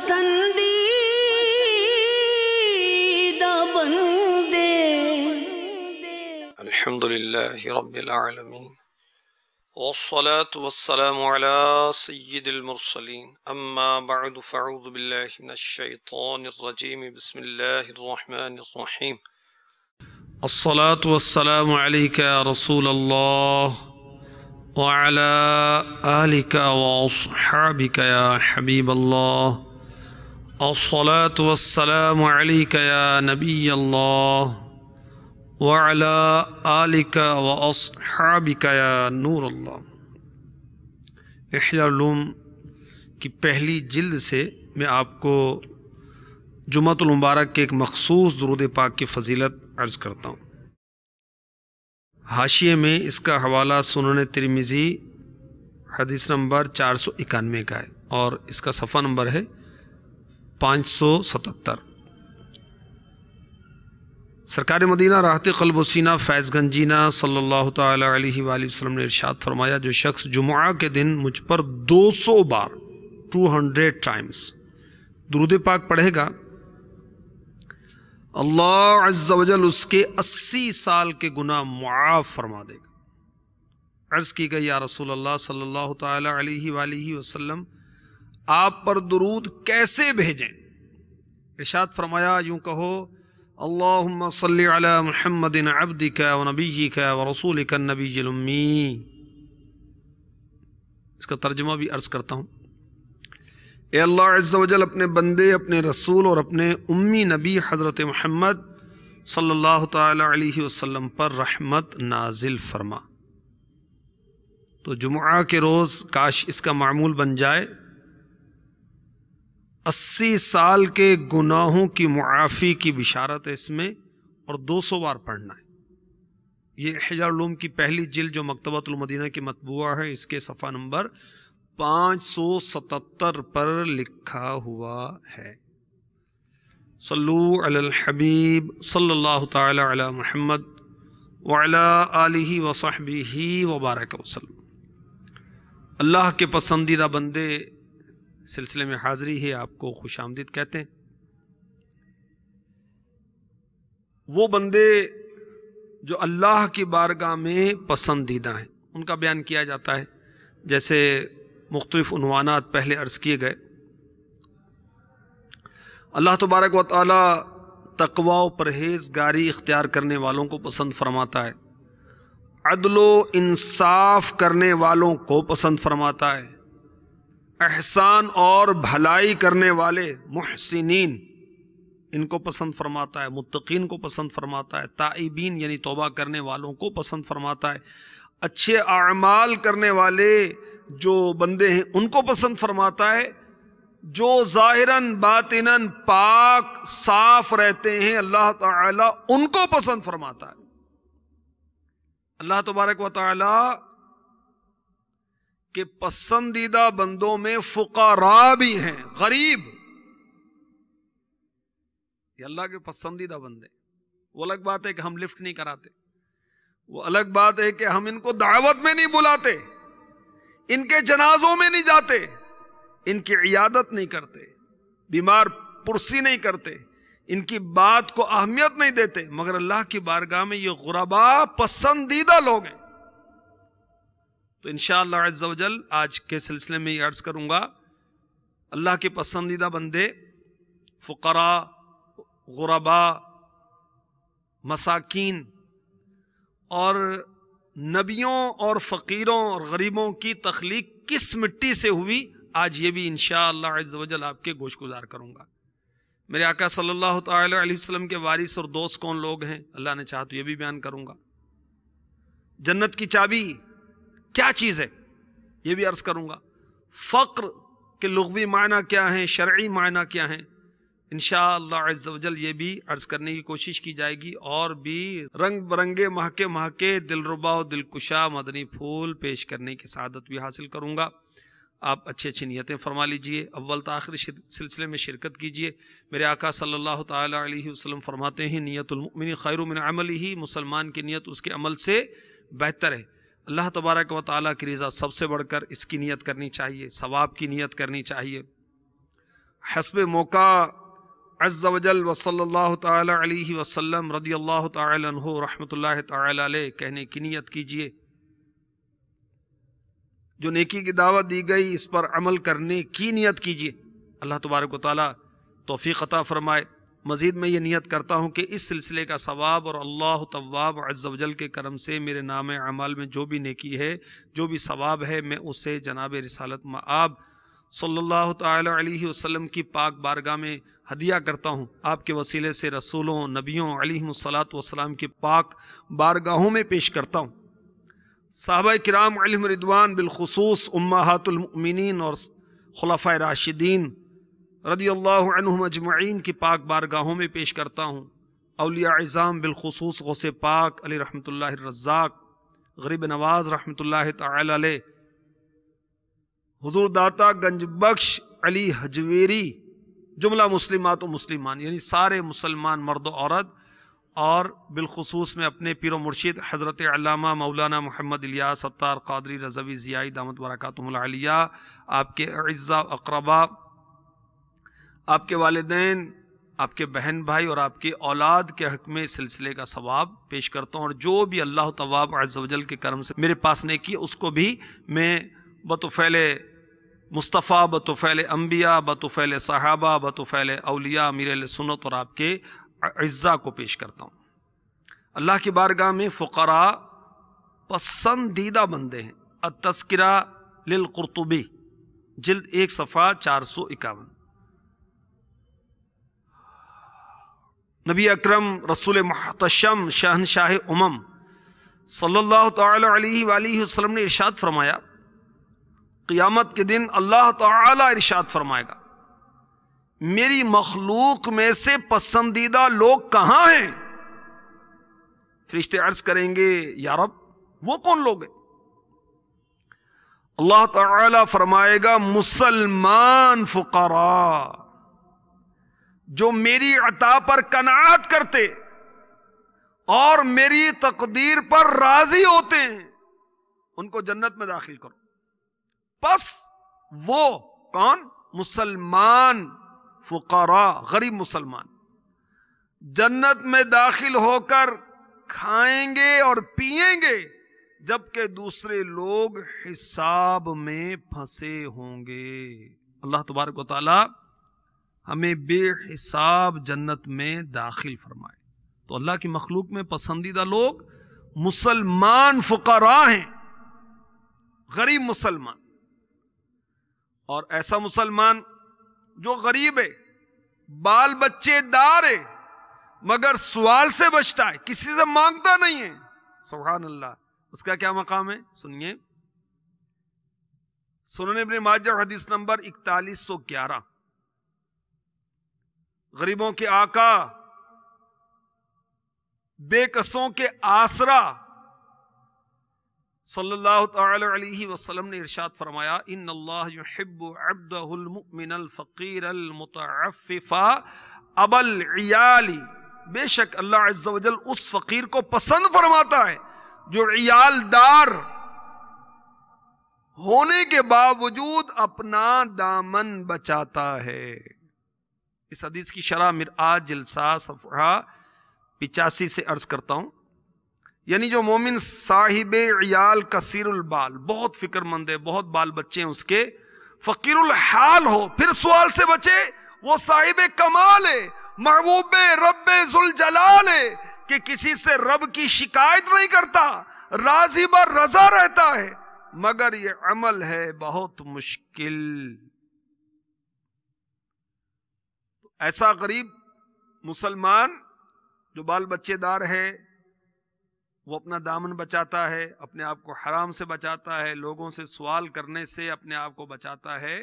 پسندیدہ بندے۔ الحمدللہ رب العالمین والصلاة والسلام على سید المرسلین اما بعد فاعوذ باللہ من الشیطان الرجیم بسم اللہ الرحمن الرحیم الصلاة والسلام علیک یا رسول اللہ وعلى آلک واصحابک یا حبیب اللہ الصلاة والسلام علیک یا نبی اللہ وعلى آلک واصحابک یا نور اللہ۔ احیاء العلوم کی پہلی جلد سے میں آپ کو جمعۃ المبارک کے ایک مخصوص درود پاک کی فضیلت عرض کرتا ہوں۔ حاشیے میں اس کا حوالہ سنن ترمذی حدیث نمبر 491 کا ہے اور اس کا صفحہ نمبر ہے 577۔ سرکار مدینہ راحت قلب و سینہ فیض گنجینہ صلی اللہ تعالی علیہ وآلہ وسلم نے ارشاد فرمایا، جو شخص جمعہ کے دن مجھ پر 200 بار 200 ٹائمز درود پاک پڑھے گا، اللہ عز و جل اس کے 80 سال کے گناہ معاف فرما دے گا۔ عرض کی گئی، یا رسول اللہ صلی اللہ تعالی علیہ وآلہ وسلم آپ پر درود کیسے بھیجیں؟ ارشاد فرمایا، یوں کہو، اللہم صلی علی محمد عبدک و نبیک و رسولک النبی الامی۔ اس کا ترجمہ بھی عرض کرتا ہوں، اے اللہ عز و جل اپنے بندے، اپنے رسول اور اپنے امی نبی حضرت محمد صلی اللہ تعالی علیہ وسلم پر رحمت نازل فرما۔ تو جمعہ کے روز کاش اس کا معمول بن جائے، 80 سال کے گناہوں کی معافی کی بشارت ہے اس میں، اور 200 بار پڑھنا ہے۔ یہ احیاء العلوم کی پہلی جلد جو مکتبۃ المدینہ کی مطبوعہ ہے، اس کے صفحہ نمبر 577 پر لکھا ہوا ہے۔ صلو علی الحبیب صلی اللہ تعالی علی محمد وعلی آلہ وصحبہ وبارک وسلم۔ اللہ کے پسندیدہ بندے سلسلے میں حاضری ہے، آپ کو خوش آمدید کہتے ہیں۔ وہ بندے جو اللہ کی بارگاہ میں پسندیدہ ہیں، ان کا بیان کیا جاتا ہے، جیسے مختلف عنوانات پہلے عرض کیے گئے۔ اللہ تبارک و تعالی تقوی و پرہیزگاری اختیار کرنے والوں کو پسند فرماتا ہے، عدل و انصاف کرنے والوں کو پسند فرماتا ہے، احسان اور بھلائی کرنے والے محسنین ان کو پسند فرماتا ہے، متقین کو پسند فرماتا ہے، تائبین یعنی توبہ کرنے والوں کو پسند فرماتا ہے، اچھے اعمال کرنے والے جو بندے ہیں ان کو پسند فرماتا ہے، جو ظاہراً باطناً پاک صاف رہتے ہیں اللہ تعالی ان کو پسند فرماتا ہے۔ اللہ تبارک و تعالی کہ پسندیدہ بندوں میں فقراء بھی ہیں، غریب، یہ اللہ کے پسندیدہ بندے۔ وہ الگ بات ہے کہ ہم لفٹ نہیں کراتے، وہ الگ بات ہے کہ ہم ان کو دعوت میں نہیں بلاتے، ان کے جنازوں میں نہیں جاتے، ان کی عیادت نہیں کرتے، بیمار پرسی نہیں کرتے، ان کی بات کو اہمیت نہیں دیتے، مگر اللہ کی بارگاہ میں یہ غرباء پسندیدہ لوگ ہیں۔ تو انشاءاللہ عز و جل آج کے سلسلے میں یہ عرض کروں گا، اللہ کے پسندیدہ بندے فقراء، غرباء، مساکین اور نبیوں اور فقیروں اور غریبوں کی تخلیق کس مٹی سے ہوئی، آج یہ بھی انشاءاللہ عز و جل آپ کے گوش گزار کروں گا۔ میرے آقا صلی اللہ تعالی علیہ وسلم کے وارث اور دوست کون لوگ ہیں، اللہ نے چاہا تو یہ بھی بیان کروں گا۔ جنت کی چابی کیا چیز ہے یہ بھی عرض کروں گا۔ فقر کے لغوی معنی کیا ہیں، شرعی معنی کیا ہیں، انشاءاللہ عز و جل یہ بھی عرض کرنے کی کوشش کی جائے گی، اور بھی رنگ برنگے مہکے مہکے دلربا و دلکشا مدنی پھول پیش کرنے کی سعادت بھی حاصل کروں گا۔ آپ اچھی اچھی نیتیں فرما لیجئے، اول تا آخر سلسلے میں شرکت کیجئے۔ میرے آقا صلی اللہ تعالی علیہ وسلم فرماتے ہیں، نیت المؤمن خیر من عملہ، مسلمان کی نیت اس کے عمل سے بہتر ہے۔ اللہ تبارک و تعالیٰ کی رضا سب سے بڑھ کر اس کی نیت کرنی چاہیے، ثواب کی نیت کرنی چاہیے۔ حسب موقع عز وجل وصلی اللہ تعالی علیہ وسلم رضی اللہ تعالی عنہ رحمۃ اللہ تعالی علیہ کہنے کی نیت کیجئے. جو نیکی کی دعوت دی گئی اس پر عمل کرنے کی نیت کیجئے. اللہ تبارک و تعالی توفیق عطا فرمائے. مزید میں یہ نیت کرتا ہوں کہ اس سلسلے کا ثواب اور اللہ تواب عز و جل کے کرم سے میرے نام اعمال میں جو بھی نیکی ہے، جو بھی ثواب ہے، میں اسے جناب رسالت مآب صلی اللہ تعالی علیہ وسلم کی پاک بارگاہ میں ہدیہ کرتا ہوں. آپ کے وسیلے سے رسولوں، نبیوں علیہم الصلاۃ والسلام کی پاک بارگاہوں میں پیش کرتا ہوں. صحابہ کرام علیہم رضوان بالخصوص امہات المؤمنین اور خلفائے راشدین رضی اللہ عنہم اجمعین کی پاک بارگاہوں میں پیش کرتا ہوں. اولیاء اعظام بالخصوص غوث پاک علی رحمۃ اللہ الرزاق غریب نواز رحمۃ اللہ تعالی علیہ، حضور داتا گنج بخش علی حجویری، جملہ مسلمات و مسلمان یعنی سارے مسلمان مرد و عورت، اور بالخصوص میں اپنے پیر و مرشد حضرت علامہ مولانا محمد الیاس ستار قادری رضوی ضیائی دامت برکاتہم العالیہ، آپ کے اعزاء و اقربا، آپ کے والدین، آپ کے بہن بھائی اور آپ کی اولاد کے حق میں سلسلے کا ثواب پیش کرتا ہوں. اور جو بھی اللہ تواب عز و جل کے کرم سے میرے پاس نیکی اس کو بھی میں بطفیل مصطفیٰ، بطفیل انبیاء، بطفیل صحابہ، بطفیل اولیاء امیر اہل سنت اور آپ کے اعزاء کو پیش کرتا ہوں. اللہ کی بارگاہ میں فقراء پسندیدہ بندے ہیں. التذکرہ للقرطبی جلد 1 صفحہ 451. نبی اکرم رسول محتشم شہنشاہ امم صلی اللہ تعالی علیہ وآلہ وسلم نے ارشاد فرمایا، قیامت کے دن اللہ تعالی ارشاد فرمائے گا، میری مخلوق میں سے پسندیدہ لوگ کہاں ہیں؟ فرشتے عرض کریں گے یا رب وہ کون لوگ ہیں؟ اللہ تعالی فرمائے گا مسلمان فقراء جو میری عطا پر قناعت کرتے اور میری تقدیر پر راضی ہوتے ہیں، ان کو جنت میں داخل کرو. پس وہ کون؟ مسلمان فقراء، غریب مسلمان جنت میں داخل ہو کر کھائیں گے اور پئیں گے جبکہ دوسرے لوگ حساب میں پھنسے ہوں گے. اللہ تبارک و تعالی ہمیں بے حساب جنت میں داخل فرمائے. تو اللہ کی مخلوق میں پسندیدہ لوگ مسلمان فقراء ہیں، غریب مسلمان. اور ایسا مسلمان جو غریب ہے، بال بچے دار ہے، مگر سوال سے بچتا ہے، کسی سے مانگتا نہیں ہے، سبحان اللہ، اس کا کیا مقام ہے؟ سنیے، سنن ابن ماجہ حدیث نمبر 4111. غریبوں کے آقا، بے کسوں کے آسرا صلی اللہ تعالی علیہ وسلم نے ارشاد فرمایا، ان اللہ یحب عبدہ المؤمن الفقیر المتعفف ابا العیال، بے شک اللہ عز و جل اس فقیر کو پسند فرماتا ہے جو عیال دار ہونے کے باوجود اپنا دامن بچاتا ہے. اس حدیث کی شرح مرآت جلد 7 صفحہ 85 سے عرض کرتا ہوں. یعنی جو مومن صاحب عیال کثیر البال، بہت فکر مند ہے، بہت بال بچے ہیں اس کے، فقیر الحال ہو، پھر سوال سے بچے، وہ صاحب کمال ہے، محبوب رب ذوالجلال ہے کہ کسی سے رب کی شکایت نہیں کرتا، راضی بر رضا رہتا ہے، مگر یہ عمل ہے بہت مشکل. ایسا غریب مسلمان جو بال بچے دار ہے، وہ اپنا دامن بچاتا ہے، اپنے آپ کو حرام سے بچاتا ہے، لوگوں سے سوال کرنے سے اپنے آپ کو بچاتا ہے،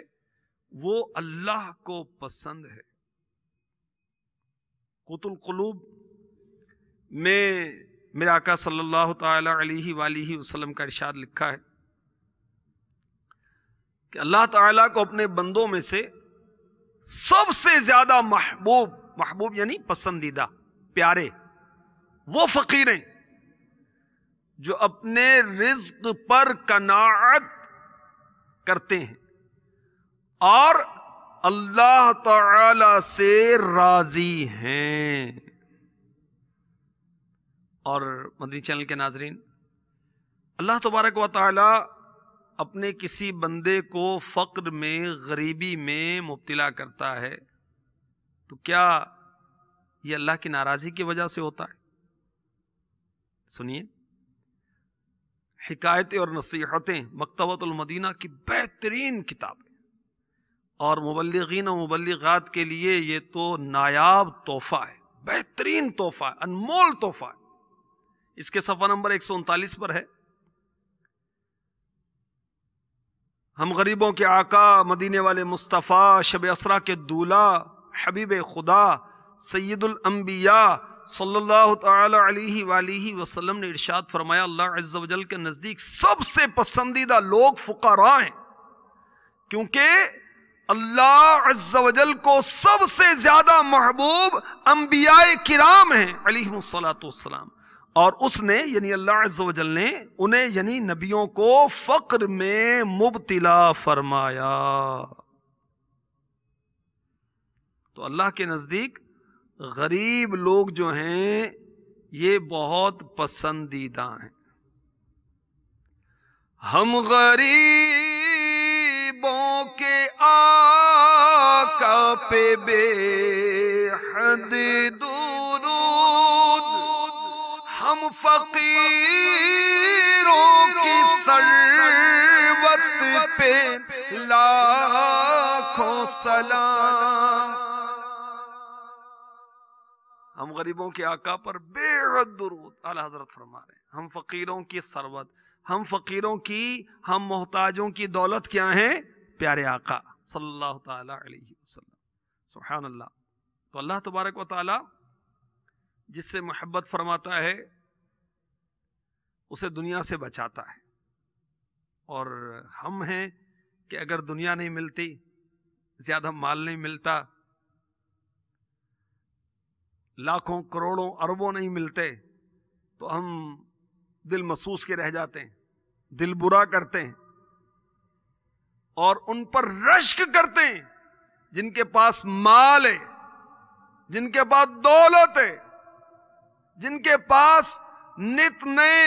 وہ اللہ کو پسند ہے. قوت القلوب میں میرے آقا صلی اللہ تعالی علیہ وآلہ وسلم کا ارشاد لکھا ہے کہ اللہ تعالیٰ کو اپنے بندوں میں سے سب سے زیادہ محبوب، محبوب یعنی پسندیدہ، پیارے، وہ فقیر ہیں جو اپنے رزق پر قناعت کرتے ہیں اور اللہ تعالی سے راضی ہیں۔ اور مدنی چینل کے ناظرین، اللہ تبارک و تعالی اپنے کسی بندے کو فقر میں، غریبی میں مبتلا کرتا ہے تو کیا یہ اللہ کی ناراضی کی وجہ سے ہوتا ہے؟ سنیے، حکایتیں اور نصیحتیں مکتبۃ المدینہ کی بہترین کتاب ہے، اور مبلغین و مبلغات کے لیے یہ تو نایاب تحفہ ہے، بہترین تحفہ ہے، انمول تحفہ ہے۔ اس کے صفحہ نمبر 139 پر ہے، ہم غریبوں کے آقا، مدینے والے مصطفیٰ، شب اسرا کے دولہ، حبیب خدا، سید الانبیاء صلی اللہ تعالی علیہ وآلہ وسلم نے ارشاد فرمایا، اللہ عز و جل کے نزدیک سب سے پسندیدہ لوگ فقراء ہیں، کیونکہ اللہ عز و جل کو سب سے زیادہ محبوب انبیاء کرام ہیں علیہم الصلاۃ والسلام، اور اس نے یعنی اللہ عز و جل نے انہیں یعنی نبیوں کو فقر میں مبتلا فرمایا۔ تو اللہ کے نزدیک غریب لوگ جو ہیں یہ بہت پسندیدہ ہیں۔ ہم غریبوں کے آقا پہ بے حد درود، ہم فقیروں کی ثروت پہ لاکھوں سلام۔ ہم غریبوں کے آقا پر بے حد درود، اعلیٰ حضرت فرما رہے ہیں، ہم فقیروں کی ثروت، ہم فقیروں کی، ہم محتاجوں کی دولت کیا ہیں؟ پیارے آقا صلی اللہ تعالی علیہ وسلم۔ سبحان اللہ۔ تو اللہ تبارک و تعالی جس سے محبت فرماتا ہے اسے دنیا سے بچاتا ہے، اور ہم ہیں کہ اگر دنیا نہیں ملتی، زیادہ مال نہیں ملتا، لاکھوں کروڑوں اربوں نہیں ملتے، تو ہم دل محسوس کے رہ جاتے ہیں، دل برا کرتے ہیں، اور ان پر رشک کرتے ہیں جن کے پاس مال ہے، جن کے پاس دولت ہے، جن کے پاس نت نئے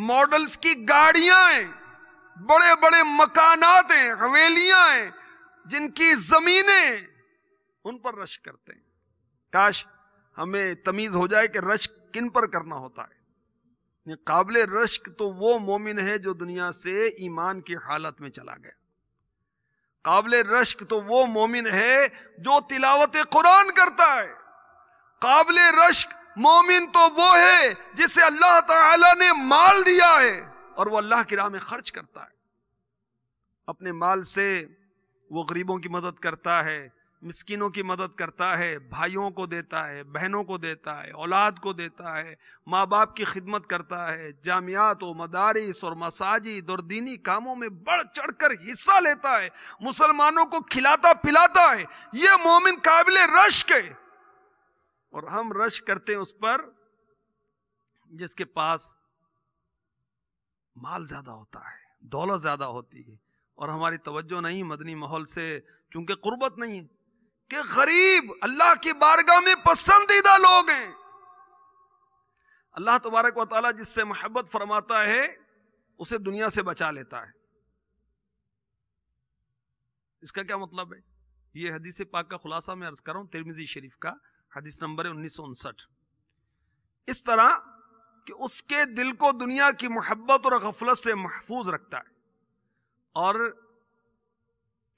ماڈلز کی گاڑیاں ہیں، بڑے بڑے مکانات ہیں، حویلیاں ہیں، جن کی زمینیں، ان پر رشک کرتے ہیں۔ کاش ہمیں تمیز ہو جائے کہ رشک کن پر کرنا ہوتا ہے۔ قابل رشک تو وہ مومن ہے جو دنیا سے ایمان کی حالت میں چلا گیا، قابل رشک تو وہ مومن ہے جو تلاوت قرآن کرتا ہے، قابل رشک مومن تو وہ ہے جسے اللہ تعالی نے مال دیا ہے اور وہ اللہ کی راہ میں خرچ کرتا ہے، اپنے مال سے وہ غریبوں کی مدد کرتا ہے، مسکینوں کی مدد کرتا ہے، بھائیوں کو دیتا ہے، بہنوں کو دیتا ہے، اولاد کو دیتا ہے، ماں باپ کی خدمت کرتا ہے، جامعات و مدارس اور مساجد اور دینی کاموں میں بڑھ چڑھ کر حصہ لیتا ہے، مسلمانوں کو کھلاتا پلاتا ہے، یہ مومن قابل رشک ہے۔ اور ہم رشک کرتے ہیں اس پر جس کے پاس مال زیادہ ہوتا ہے، دولت زیادہ ہوتی ہے، اور ہماری توجہ نہیں مدنی ماحول سے چونکہ قربت نہیں ہے کہ غریب اللہ کی بارگاہ میں پسندیدہ لوگ ہیں۔ اللہ تبارک و تعالی جس سے محبت فرماتا ہے اسے دنیا سے بچا لیتا ہے۔ اس کا کیا مطلب ہے؟ یہ حدیث پاک کا خلاصہ میں عرض کر رہا ہوں، ترمذی شریف کا حدیث نمبر 1959۔ اس طرح کہ اس کے دل کو دنیا کی محبت اور غفلت سے محفوظ رکھتا ہے، اور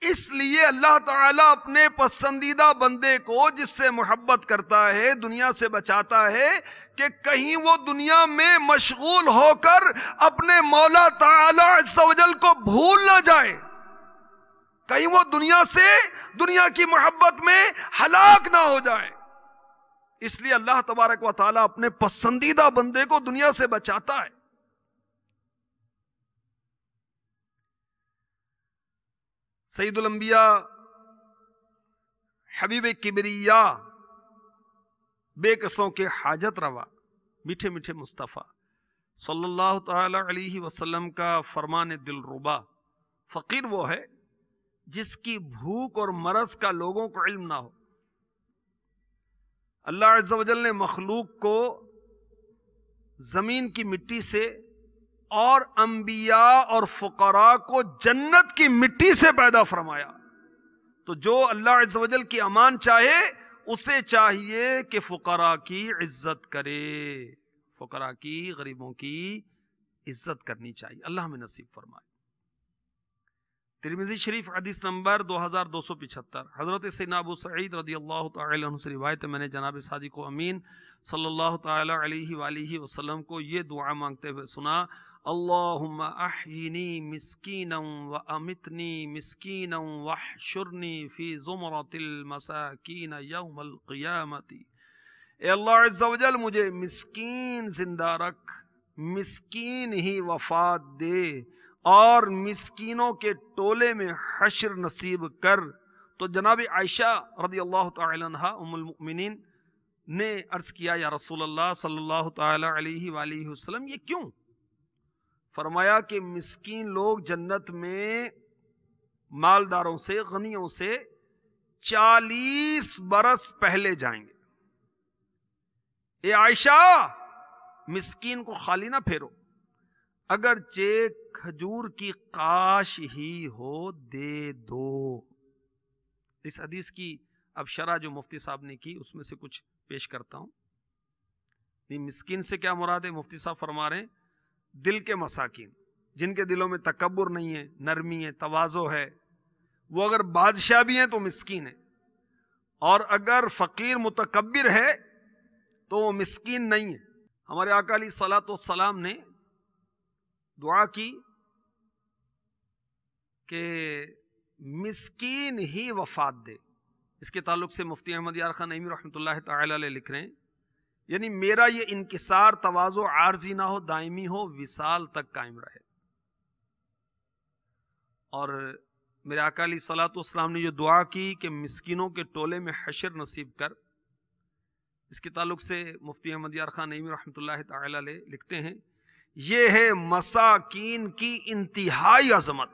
اس لیے اللہ تعالیٰ اپنے پسندیدہ بندے کو جس سے محبت کرتا ہے دنیا سے بچاتا ہے کہ کہیں وہ دنیا میں مشغول ہو کر اپنے مولا تعالی عز و جل کو بھول نہ جائے، کہیں وہ دنیا سے، دنیا کی محبت میں ہلاک نہ ہو جائے۔ اس لیے اللہ تبارک و تعالیٰ اپنے پسندیدہ بندے کو دنیا سے بچاتا ہے۔ سید الانبیاء، حبیب کبریا، بے کسوں کے حاجت روا، میٹھے میٹھے مصطفیٰ صلی اللہ تعالی علیہ وسلم کا فرمان دل ربا، فقیر وہ ہے جس کی بھوک اور مرض کا لوگوں کو علم نہ ہو. اللہ عز و جل نے مخلوق کو زمین کی مٹی سے اور انبیاء اور فقراء کو جنت کی مٹی سے پیدا فرمایا. تو جو اللہ عز و جل کی امان چاہے اسے چاہیے کہ فقراء کی عزت کرے، فقراء کی، غریبوں کی عزت کرنی چاہیے. اللہ ہمیں نصیب فرمائے. ترمذی شریف حدیث نمبر 2275 حضرت سیدنا ابو سعید رضی اللہ تعالی عنہ سے روایت ہے، میں نے جناب صادق امین صلی اللہ تعالی علیہ وآلہ وسلم کو یہ دعا مانگتے ہوئے سنا: اللہم احینی مسکینا وامتنی مسکینا واحشرنی فی زمرۃ المساکین یوم القیامۃ. اے اللہ عز و جل مجھے مسکین زندہ رکھ، مسکین ہی وفات دے، اور مسکینوں کے ٹولے میں حشر نصیب کر. تو جناب عائشہ رضی اللہ تعالی عنہ ام المؤمنین نے عرض کیا: یا رسول اللہ صلی اللہ تعالی علیہ وآلہ وسلم یہ کیوں؟ فرمایا کہ مسکین لوگ جنت میں مالداروں سے، غنیوں سے 40 برس پہلے جائیں گے. اے عائشہ مسکین کو خالی نہ پھیرو، اگرچہ کھجور کی قاش ہی ہو دے دو. اس حدیث کی اب شرح جو مفتی صاحب نے کی اس میں سے کچھ پیش کرتا ہوں. مسکین سے کیا مراد ہے؟ مفتی صاحب فرما رہے ہیں دل کے مساکین، جن کے دلوں میں تکبر نہیں ہے، نرمی ہے، تواضع ہے. وہ اگر بادشاہ بھی ہیں تو مسکین ہے، اور اگر فقیر متکبر ہے تو وہ مسکین نہیں ہے. ہمارے آقا علیہ الصلوۃ والسلام نے دعا کی کہ مسکین ہی وفات دے. اس کے تعلق سے مفتی احمد یار خان نعیمی رحمۃ اللہ تعالی علیہ لکھ رہے ہیں یعنی میرا یہ انکسار تواضع عارضی نہ ہو، دائمی ہو، وصال تک قائم رہے. اور میرے آقا علیہ الصلوۃ والسلام نے جو دعا کی کہ مسکینوں کے ٹولے میں حشر نصیب کر، اس کے تعلق سے مفتی احمد یار خان نعیمی رحمۃ اللہ تعالی علیہ لکھتے ہیں یہ ہے مساکین کی انتہائی عظمت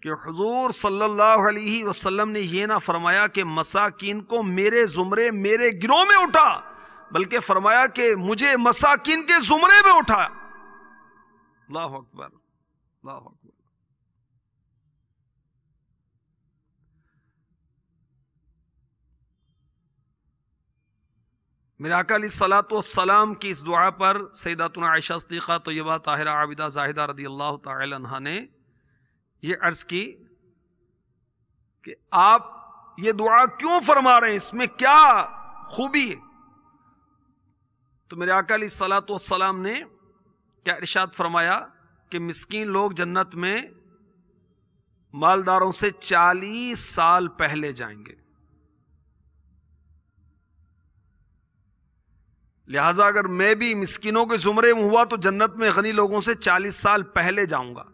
کہ حضور صلی اللہ علیہ وسلم نے یہ نہ فرمایا کہ مساکین کو میرے زمرے، میرے گروہ میں اٹھا، بلکہ فرمایا کہ مجھے مساکین کے زمرے میں اٹھا. اللہ اکبر، اللہ اکبر. میرے آقا علیہ الصلوۃ والسلام کی اس دعا پر سیداتنا عائشہ صدیقہ طیبہ طاہرہ عابدہ زاہدہ رضی اللہ تعالی عنہا نے یہ عرض کی کہ آپ یہ دعا کیوں فرما رہے ہیں، اس میں کیا خوبی ہے؟ تو میرے آقا علیہ الصلوۃ والسلام نے کیا ارشاد فرمایا کہ مسکین لوگ جنت میں مالداروں سے 40 سال پہلے جائیں گے. لہٰذا اگر میں بھی مسکینوں کے زمرے میں ہوا تو جنت میں غنی لوگوں سے 40 سال پہلے جاؤں گا.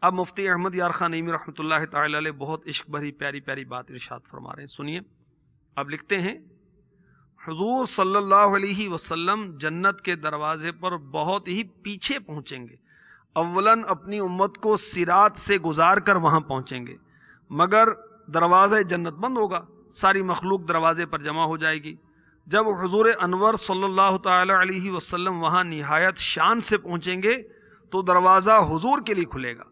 اب مفتی احمد یار خان نعیمی رحمۃ اللہ تعالی علیہ بہت عشق بھری پیاری پیاری بات ارشاد فرما رہے ہیں، سنیے. اب لکھتے ہیں حضور صلی اللہ علیہ وسلم جنت کے دروازے پر بہت ہی پیچھے پہنچیں گے. اولاً اپنی امت کو صراط سے گزار کر وہاں پہنچیں گے، مگر دروازہ جنت بند ہوگا، ساری مخلوق دروازے پر جمع ہو جائے گی. جب حضور انور صلی اللہ تعالی علیہ وسلم وہاں نہایت شان سے پہنچیں گے تو دروازہ حضور کے لیے کھلے گا.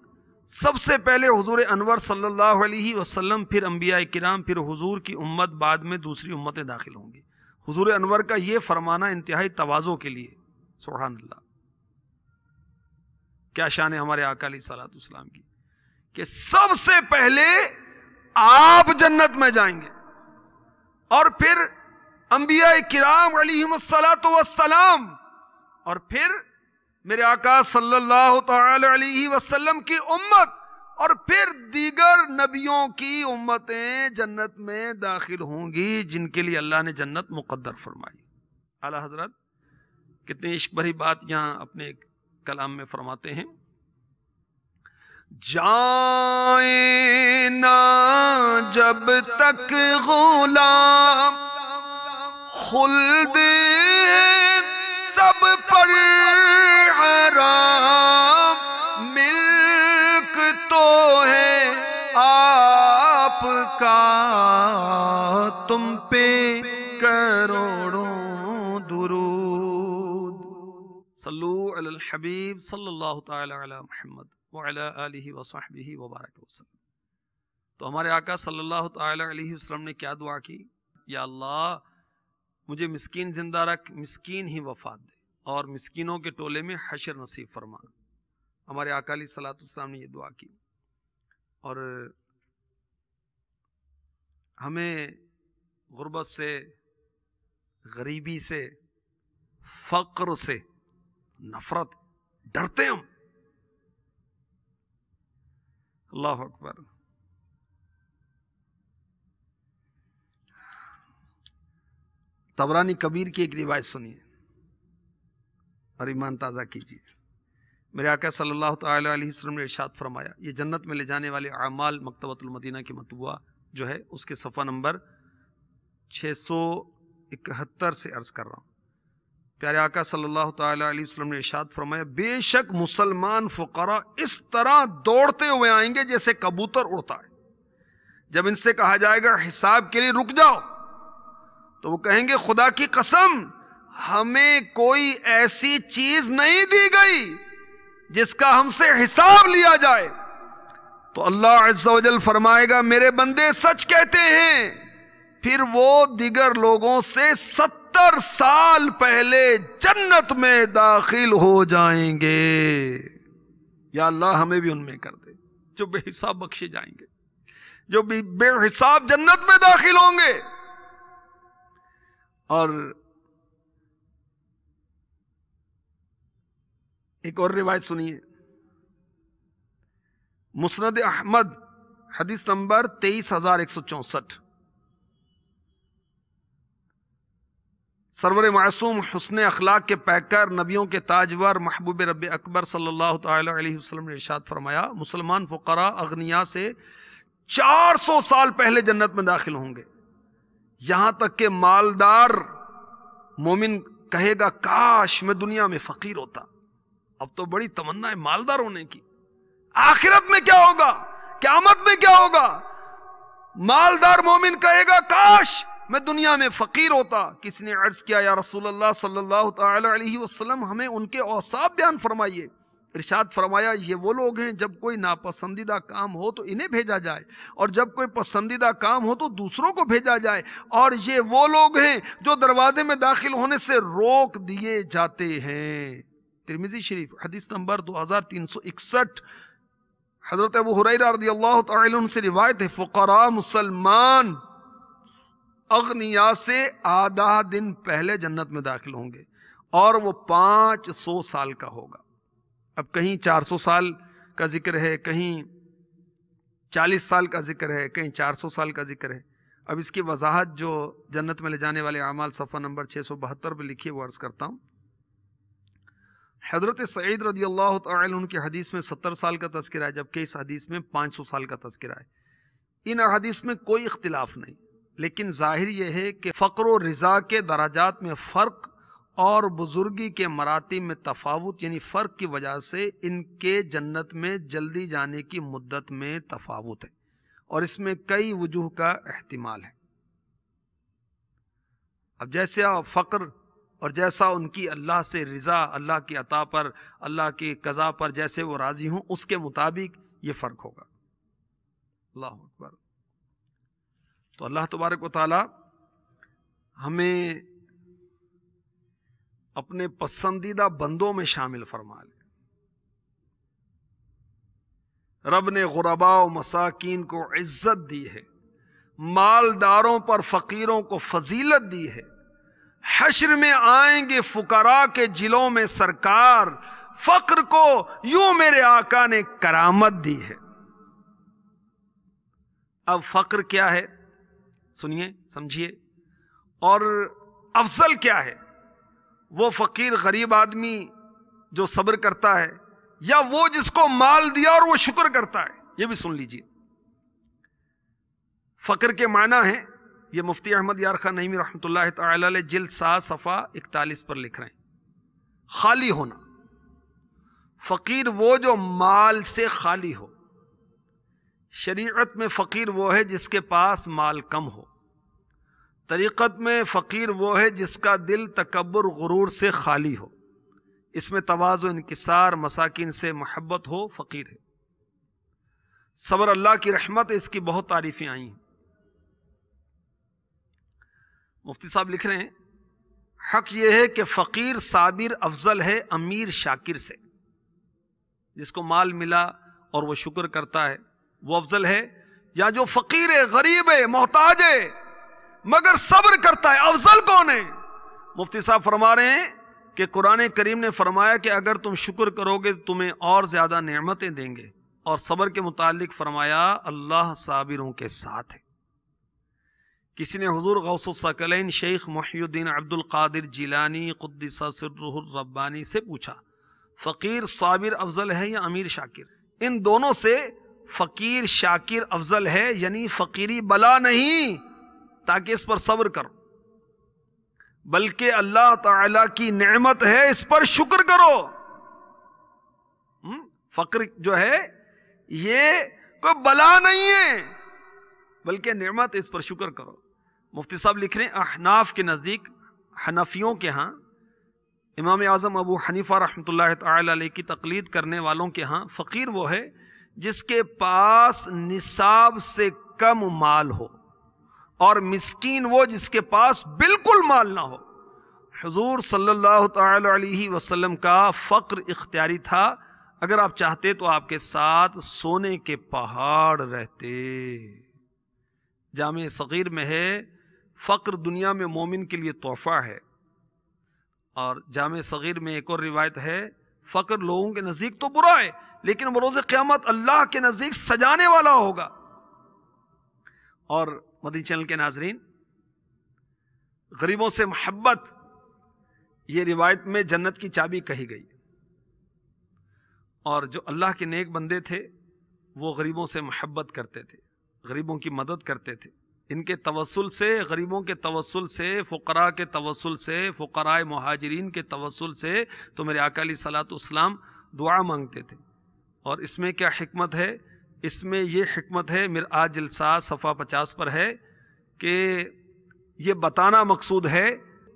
سب سے پہلے حضور انور صلی اللہ علیہ وسلم، پھر انبیاء کرام، پھر حضور کی امت، بعد میں دوسری امتیں داخل ہوں گی. حضور انور کا یہ فرمانا انتہائی تواضع کے لیے. سبحان اللہ، کیا شان ہے ہمارے آقا علیہ الصلوۃ والسلام کی کہ سب سے پہلے آپ جنت میں جائیں گے، اور پھر انبیاء کرام علیہم الصلوۃ والسلام، اور پھر میرے آقا صلی اللہ تعالی علیہ وسلم کی امت، اور پھر دیگر نبیوں کی امتیں جنت میں داخل ہوں گی جن کے لیے اللہ نے جنت مقدر فرمائی. اعلیٰ حضرت کتنی عشق بھری بات یہاں اپنے کلام میں فرماتے ہیں. جائیں نہ جب تک غلام خلد سب پر حرام، ملک تو ہے آپ کا تم پہ کروڑوں درود. صلو علی الحبیب صلی اللہ تعالی علی محمد وعلی آلہ وصحبہ وبارک وسلم. تو ہمارے آقا صلی اللہ تعالی علیہ وسلم نے کیا دعا کی؟ یا اللہ مجھے مسکین زندہ رکھ، مسکین ہی وفات دے، اور مسکینوں کے ٹولے میں حشر نصیب فرما. ہمارے آقا علیہ الصلوۃ والسلام نے یہ دعا کی. اور ہمیں غربت سے، غریبی سے، فقر سے نفرت، ڈرتے ہم. اللہ اکبر. طبرانی کبیر کی ایک روایت سنیے اور ایمان تازہ کیجیے. میرے آقا صلی اللہ تعالی علیہ وسلم نے ارشاد فرمایا، یہ جنت میں لے جانے والے اعمال مکتبۃ المدینہ کی مطبوعہ جو ہے اس کے صفحہ نمبر 671 سے عرض کر رہا ہوں. پیارے آقا صلی اللہ تعالی علیہ وسلم نے ارشاد فرمایا، بے شک مسلمان فقراء اس طرح دوڑتے ہوئے آئیں گے جیسے کبوتر اڑتا ہے. جب ان سے کہا جائے گا حساب کے لیے رک جاؤ، تو وہ کہیں گے خدا کی قسم ہمیں کوئی ایسی چیز نہیں دی گئی جس کا ہم سے حساب لیا جائے. تو اللہ عز و جل فرمائے گا میرے بندے سچ کہتے ہیں. پھر وہ دیگر لوگوں سے 70 سال پہلے جنت میں داخل ہو جائیں گے. یا اللہ ہمیں بھی ان میں کر دے جو بے حساب بخشے جائیں گے، جو بے حساب جنت میں داخل ہوں گے. اور ایک اور روایت سنیے، مسند احمد حدیث نمبر 23164. سرور معصوم حسن اخلاق کے پیکر، نبیوں کے تاجور، محبوب رب اکبر صلی اللہ تعالی علیہ وسلم نے ارشاد فرمایا، مسلمان فقراء اغنیاء سے 400 سال پہلے جنت میں داخل ہوں گے. یہاں تک کہ مالدار مومن کہے گا کاش میں دنیا میں فقیر ہوتا. اب تو بڑی تمنا ہے مالدار ہونے کی. آخرت میں کیا ہوگا، قیامت میں کیا ہوگا؟ مالدار مومن کہے گا کاش میں دنیا میں فقیر ہوتا. کسی نے عرض کیا یا رسول اللہ صلی اللہ تعالی علیہ وسلم ہمیں ان کے اوصاف بیان فرمائیے. ارشاد فرمایا یہ وہ لوگ ہیں جب کوئی ناپسندیدہ کام ہو تو انہیں بھیجا جائے، اور جب کوئی پسندیدہ کام ہو تو دوسروں کو بھیجا جائے، اور یہ وہ لوگ ہیں جو دروازے میں داخل ہونے سے روک دیے جاتے ہیں. ترمذی شریف حدیث نمبر 2361. حضرت ابو ہریرہ رضی اللہ تعالی عنہ سے روایت ہے، فقراء مسلمان اغنیاء سے آدھا دن پہلے جنت میں داخل ہوں گے، اور وہ 500 سال کا ہوگا. اب کہیں 400 سال کا ذکر ہے، کہیں 40 سال کا ذکر ہے، کہیں 400 سال کا ذکر ہے. اب اس کی وضاحت جو جنت میں لے جانے والے اعمال صفحہ نمبر 672 پہ لکھی ہے وہ عرض کرتا ہوں. حضرت سعید رضی اللہ تعالی عنہ کی حدیث میں 70 سال کا تذکرہ ہے، جبکہ اس حدیث میں 500 سال کا تذکرہ ہے. ان حدیث میں کوئی اختلاف نہیں، لیکن ظاہر یہ ہے کہ فقر و رضا کے درجات میں فرق اور بزرگی کے مراتب میں تفاوت، یعنی فرق کی وجہ سے ان کے جنت میں جلدی جانے کی مدت میں تفاوت ہے، اور اس میں کئی وجوہ کا احتمال ہے. اب جیسے فقر اور جیسا ان کی اللہ سے رضا، اللہ کی عطا پر، اللہ کی قضا پر جیسے وہ راضی ہوں، اس کے مطابق یہ فرق ہوگا. اللہ اکبر. تو اللہ تبارک و تعالی ہمیں اپنے پسندیدہ بندوں میں شامل فرما لے. رب نے غرباء و مساکین کو عزت دی ہے، مالداروں پر فقیروں کو فضیلت دی ہے. حشر میں آئیں گے فقراء کے جلوں میں سرکار، فقر کو یوں میرے آقا نے کرامت دی ہے. اب فقر کیا ہے سنیے سمجھیے، اور افضل کیا ہے؟ وہ فقیر غریب آدمی جو صبر کرتا ہے، یا وہ جس کو مال دیا اور وہ شکر کرتا ہے؟ یہ بھی سن لیجئے. فقر کے معنی ہیں، یہ مفتی احمد یار خان نعیمی رحمۃ اللہ تعالی علیہ جلد 7 صفحہ 41 پر لکھ رہے ہیں. خالی ہونا. فقیر وہ جو مال سے خالی ہو، شریعت میں فقیر وہ ہے جس کے پاس مال کم ہو، طریقت میں فقیر وہ ہے جس کا دل تکبر غرور سے خالی ہو، اس میں تواضع انکسار مساکین سے محبت ہو، فقیر ہے۔ صبر اللہ کی رحمت ہے، اس کی بہت تعریفیں آئی ہیں۔ مفتی صاحب لکھ رہے ہیں حق یہ ہے کہ فقیر صابر افضل ہے امیر شاکر سے۔ جس کو مال ملا اور وہ شکر کرتا ہے وہ افضل ہے، یا جو فقیر ہے، غریب ہے، محتاج ہے مگر صبر کرتا ہے، افضل کون ہے؟ مفتی صاحب فرما رہے ہیں کہ قرآن کریم نے فرمایا کہ اگر تم شکر کرو گے تو تمہیں اور زیادہ نعمتیں دیں گے، اور صبر کے متعلق فرمایا اللہ صابروں کے ساتھ ہے۔ کسی نے حضور غوث الثقلین شیخ محی الدین عبد القادر جیلانی قدس سرہ الربانی سے پوچھا فقیر صابر افضل ہے یا امیر شاکر؟ ان دونوں سے فقیر شاکر افضل ہے، یعنی فقیری بلا نہیں تاکہ اس پر صبر کرو، بلکہ اللہ تعالی کی نعمت ہے، اس پر شکر کرو۔ فقر جو ہے یہ کوئی بلا نہیں ہے بلکہ نعمت، اس پر شکر کرو۔ مفتی صاحب لکھ رہے ہیں احناف کے نزدیک، حنفیوں کے ہاں، امام اعظم ابو حنیفہ رحمۃ اللہ تعالی علیہ کی تقلید کرنے والوں کے ہاں فقیر وہ ہے جس کے پاس نصاب سے کم مال ہو، اور مسکین وہ جس کے پاس بالکل مال نہ ہو۔ حضور صلی اللہ تعالی علیہ وسلم کا فقر اختیاری تھا، اگر آپ چاہتے تو آپ کے ساتھ سونے کے پہاڑ رہتے۔ جامع صغیر میں ہے فقر دنیا میں مومن کے لیے تحفہ ہے، اور جامع صغیر میں ایک اور روایت ہے فقر لوگوں کے نزدیک تو برا ہے لیکن بروز قیامت اللہ کے نزدیک سجانے والا ہوگا۔ اور مدنی چینل کے ناظرین، غریبوں سے محبت یہ روایت میں جنت کی چابی کہی گئی، اور جو اللہ کے نیک بندے تھے وہ غریبوں سے محبت کرتے تھے، غریبوں کی مدد کرتے تھے۔ ان کے توسل سے، غریبوں کے توسل سے، فقراء کے توسل سے، فقراء مہاجرین کے توسل سے تو میرے آقا علیہ الصلوۃ والسلام دعا مانگتے تھے۔ اور اس میں کیا حکمت ہے؟ اس میں یہ حکمت ہے، مرآت جلسہ صفحہ 50 پر ہے کہ یہ بتانا مقصود ہے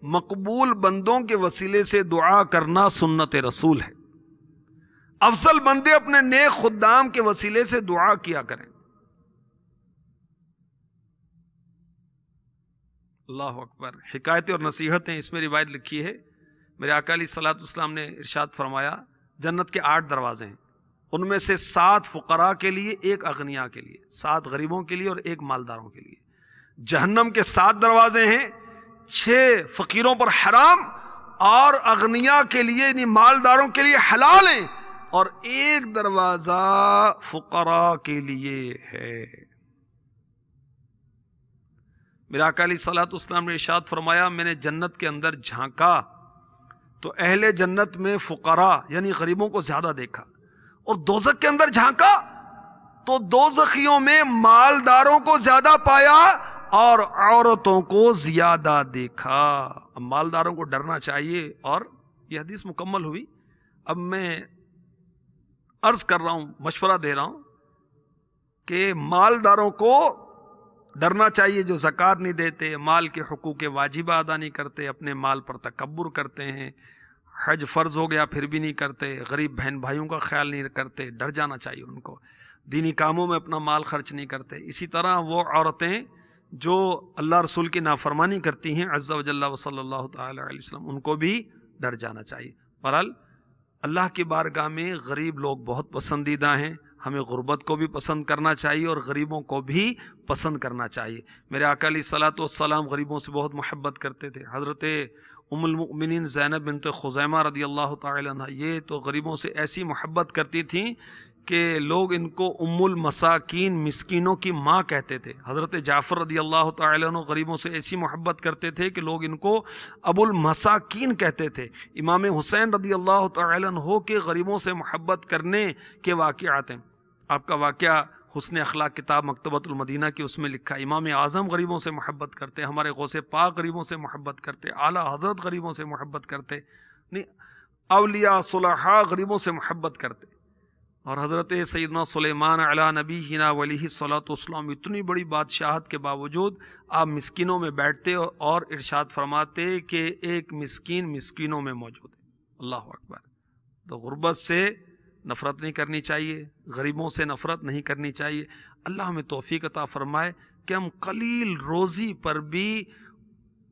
مقبول بندوں کے وسیلے سے دعا کرنا سنت رسول ہے۔ افضل بندے اپنے نیک خدام کے وسیلے سے دعا کیا کریں۔ اللہ اکبر۔ حکایتیں اور نصیحتیں، اس میں روایت لکھی ہے میرے آقا علیہ الصلوۃ والسلام نے ارشاد فرمایا جنت کے 8 دروازے ہیں، ان میں سے 7 فقراء کے لیے، 1 اغنیاء کے لیے، 7 غریبوں کے لیے اور 1 مالداروں کے لیے۔ جہنم کے 7 دروازے ہیں، 6 فقیروں پر حرام اور اغنیاء کے لیے یعنی مالداروں کے لیے حلال ہیں، اور 1 دروازہ فقراء کے لیے ہے۔ میرا آقا علیہ الصلوۃ والسلام نے ارشاد فرمایا میں نے جنت کے اندر جھانکا تو اہل جنت میں فقراء یعنی غریبوں کو زیادہ دیکھا، اور دوزخ کے اندر جھانکا تو دوزخیوں میں مالداروں کو زیادہ پایا اور عورتوں کو زیادہ دیکھا۔ اب مالداروں کو ڈرنا چاہیے، اور یہ حدیث مکمل ہوئی۔ اب میں عرض کر رہا ہوں، مشورہ دے رہا ہوں کہ مالداروں کو ڈرنا چاہیے جو زکوٰۃ نہیں دیتے، مال کے حقوق واجبہ ادا نہیں کرتے، اپنے مال پر تکبر کرتے ہیں، حج فرض ہو گیا پھر بھی نہیں کرتے، غریب بہن بھائیوں کا خیال نہیں کرتے، ڈر جانا چاہیے ان کو، دینی کاموں میں اپنا مال خرچ نہیں کرتے۔ اسی طرح وہ عورتیں جو اللہ رسول کی نافرمانی کرتی ہیں عز و جل و صلی اللہ تعالی علیہ وسلم، ان کو بھی ڈر جانا چاہیے۔ بہرحال اللہ کی بارگاہ میں غریب لوگ بہت پسندیدہ ہیں، ہمیں غربت کو بھی پسند کرنا چاہیے اور غریبوں کو بھی پسند کرنا چاہیے۔ میرے آقا علیہ الصلوۃ والسلام غریبوں سے بہت محبت کرتے تھے۔ حضرت ام المؤمنین زینب بنت خزیمہ رضی اللہ تعالی عنہ یہ تو غریبوں سے ایسی محبت کرتی تھیں کہ لوگ ان کو ام المساکین، مسکینوں کی ماں کہتے تھے۔ حضرت جعفر رضی اللہ تعالی عنہ غریبوں سے ایسی محبت کرتے تھے کہ لوگ ان کو ابو المساکین کہتے تھے۔ امام حسین رضی اللہ تعالی عنہ کے غریبوں سے محبت کرنے کے واقعات ہیں۔ آپ کا واقعہ حسن اخلاق کتاب مکتبۃ المدینہ کی اس میں لکھا، امام اعظم غریبوں سے محبت کرتے، ہمارے غوث پاک غریبوں سے محبت کرتے، اعلیٰ حضرت غریبوں سے محبت کرتے، نہیں اولیاء صلحاء غریبوں سے محبت کرتے۔ اور حضرت سیدنا سلیمان علی نبینا علیہ الصلوۃ والسلام اتنی بڑی بادشاہت کے باوجود آپ مسکینوں میں بیٹھتے اور ارشاد فرماتے کہ ایک مسکین مسکینوں میں موجود ہے. اللہ اکبر. تو غربت سے نفرت نہیں کرنی چاہیے، غریبوں سے نفرت نہیں کرنی چاہیے. اللہ ہمیں توفیق عطا فرمائے کہ ہم قلیل روزی پر بھی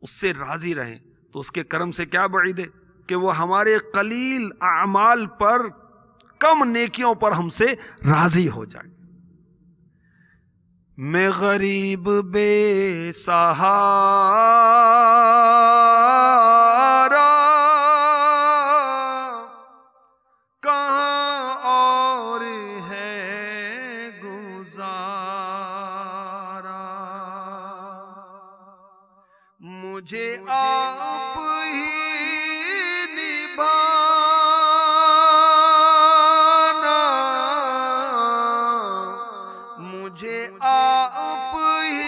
اس سے راضی رہیں. تو اس کے کرم سے کیا بعید ہے کہ وہ ہمارے قلیل اعمال پر، کم نیکیوں پر ہم سے راضی ہو جائے. میں غریب بے سہارا کہاں اور ہے گزارا، مجھے آپ ہی مجھے آپ ہی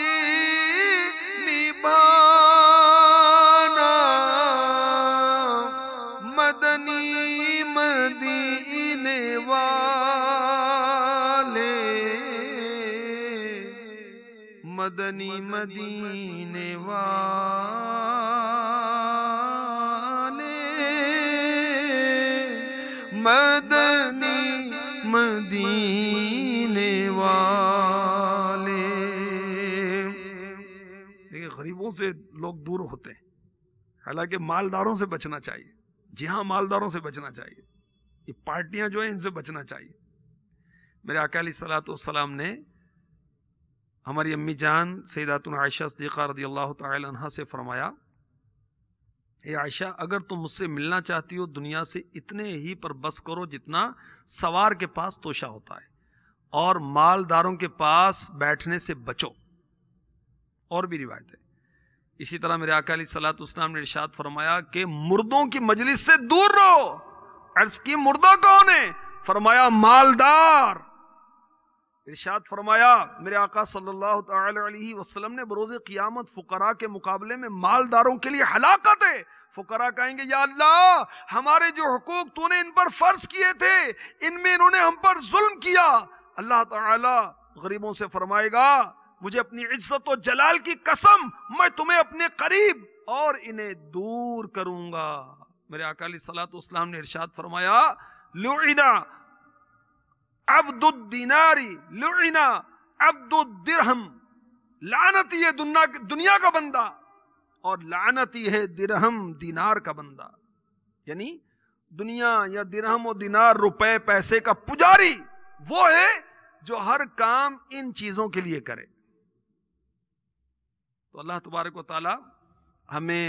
نبھانا، مدنی مدینے والے، مدنی مدینے والے، مدنی مدینے والے. دیکھیں غریبوں سے لوگ دور ہوتے ہیں، حالانکہ مالداروں سے بچنا چاہیے. جی ہاں، مالداروں سے بچنا چاہیے. یہ پارٹیاں جو ہیں ان سے بچنا چاہیے. میرے آقا علیہ الصلوۃ والسلام نے ہماری امی جان سیداتنا عائشہ صدیقہ رضی اللہ تعالی عنہا سے فرمایا، اے عائشہ، اگر تم مجھ سے ملنا چاہتی ہو دنیا سے اتنے ہی پر بس کرو جتنا سوار کے پاس توشہ ہوتا ہے، اور مالداروں کے پاس بیٹھنے سے بچو. اور بھی روایت ہے. اسی طرح میرے آقا علیہ الصلوۃ والسلام نے ارشاد فرمایا کہ مردوں کی مجلس سے دور رہو. عرض کی مردہ کون ہے؟ فرمایا مالدار. ارشاد فرمایا میرے آقا صلی اللہ تعالی علیہ وسلم نے بروز قیامت فقراء کے مقابلے میں مالداروں کے لیے ہلاکت ہے. فقراء کہیں گے یا اللہ، ہمارے جو حقوق تو نے ان پر فرض کیے تھے ان میں انہوں نے ہم پر ظلم کیا. اللہ تعالی غریبوں سے فرمائے گا مجھے اپنی عزت و جلال کی قسم، میں تمہیں اپنے قریب اور انہیں دور کروں گا. میرے آقا علیہ الصلوۃ والسلام نے ارشاد فرمایا لعنا عبد الدینار لعنا عبد الدرہم، لعنتی ہے دنیا کا بندہ اور لعنتی ہے درہم دینار کا بندہ. یعنی دنیا یا درہم و دینار، روپے پیسے کا پجاری وہ ہے جو ہر کام ان چیزوں کے لیے کرے. تو اللہ تبارک و تعالی ہمیں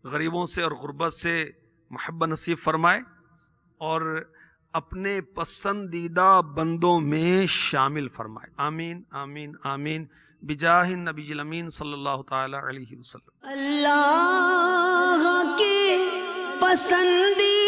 غریبوں سے اور غربت سے محبت نصیب فرمائے اور اپنے پسندیدہ بندوں میں شامل فرمائے. آمین آمین آمین بجاہ النبی الامین صلی اللہ تعالی علیہ وسلم. اللہ کی پسندیدہ